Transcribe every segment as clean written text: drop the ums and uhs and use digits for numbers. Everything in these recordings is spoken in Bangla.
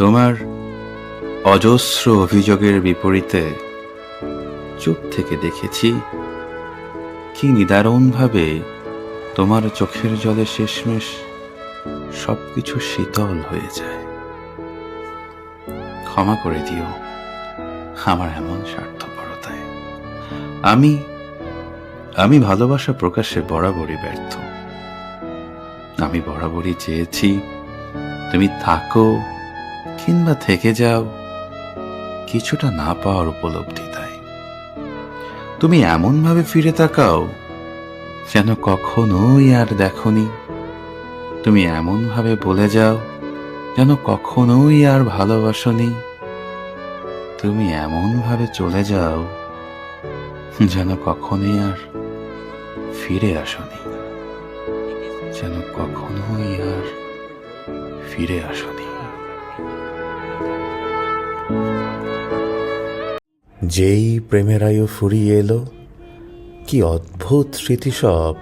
তোমার অজস্র অভিযোগের বিপরীতে চুপ থেকে দেখেছি কি নিদারুণভাবে তোমার চোখের জলে শেষমেশ সবকিছু শীতল হয়ে যায়। ক্ষমা করে দিও আমার এমন স্বার্থপরতায়। আমি ভালোবাসা প্রকাশে বরাবরই ব্যর্থ। আমি বরাবরই চেয়েছি তুমি থাকো কিংবা থেকে যাও, কিছুটা না পাওয়ার উপলব্ধি তাই। তুমি এমনভাবে ফিরে তাকাও যেন কখনোই আর দেখনি। তুমি এমনভাবে বলে যাও যেন কখনোই আর ভালোবাসনি। তুমি এমনভাবে চলে যাও যেন কখনোই আর ফিরে আসনি, যেন কখনোই আর ফিরে আসনি। যেই প্রেমের আয়ু ফুরিয়ে এলো, কি অদ্ভুত স্মৃতি সব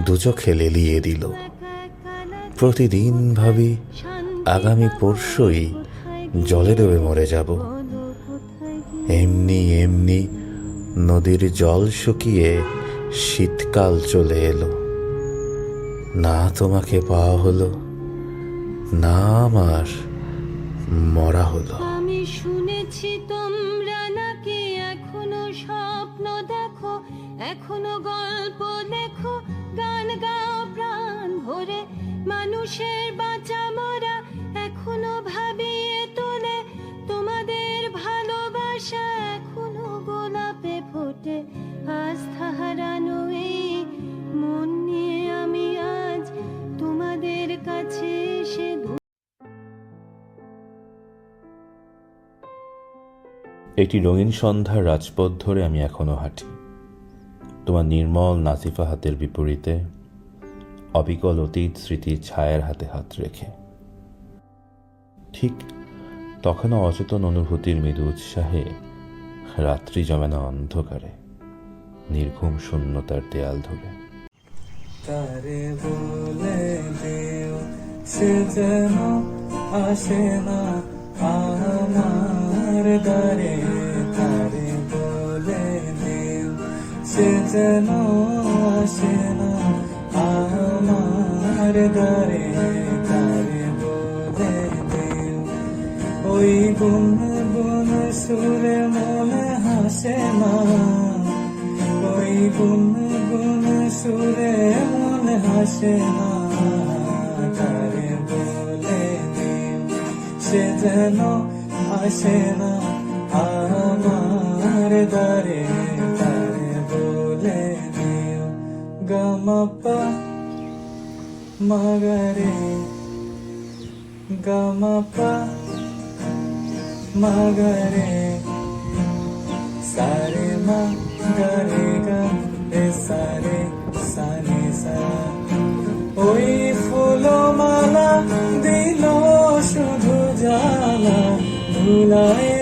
দুচোখে লেলিয়ে দিল। প্রতিদিন ভাবি আগামী পরশুই জলে ডুবে মরে যাব। এমনি এমনি নদীর জল শুকিয়ে শীতকাল চলে এলো। না তোমাকে পাওয়া হলো, না আমার মরা হলো। আমি শুনেছি তোমরা নাকি এখনো স্বপ্ন দেখো, এখনো গল্প লেখো, গান গাও প্রাণ ভরে। মানুষের বাঁচা মরা এখনো ভাবিয়ে তোলে, তোমাদের ভালোবাসা এখনো গোলাপে ফোটে। আস্থা হারানো এই মন নিয়ে আমি আজ তোমাদের কাছে এসে একটি রঙিন সন্ধ্যার রাজপথ ধরে আমি এখনো হাঁটি, তোমার নির্মল নাসিফা হাতের বিপরীতে অবিকল অতীত স্মৃতির ছায়ার হাতে হাত রেখে। ঠিক তখনও অচেতন অনুভূতির মৃদু উৎসাহে রাত্রি জমে না অন্ধকারে, নির্ঘুম শূন্যতার দেয়াল ধরে। তারে বলে দিও সে যেন আসে না আমার দ্বারে। তারে বলে দিও সে যেন আসে না আমার দ্বারে। তারে বলে দিও ওই গুনগুন সুরে মনে হাসে না, ওই গুনগুন সুরে মনে হাসে না। তারে বলে দিও সে যেন আসে না আমার দ্বারে। তারে বলে দিও গামাপা মাগারে, গামাপা মাগারে, সারে মা গারে গা রে সারে সানি সা। ওই ফুলমালা দিল শুধু জ্বালা, ধুলায়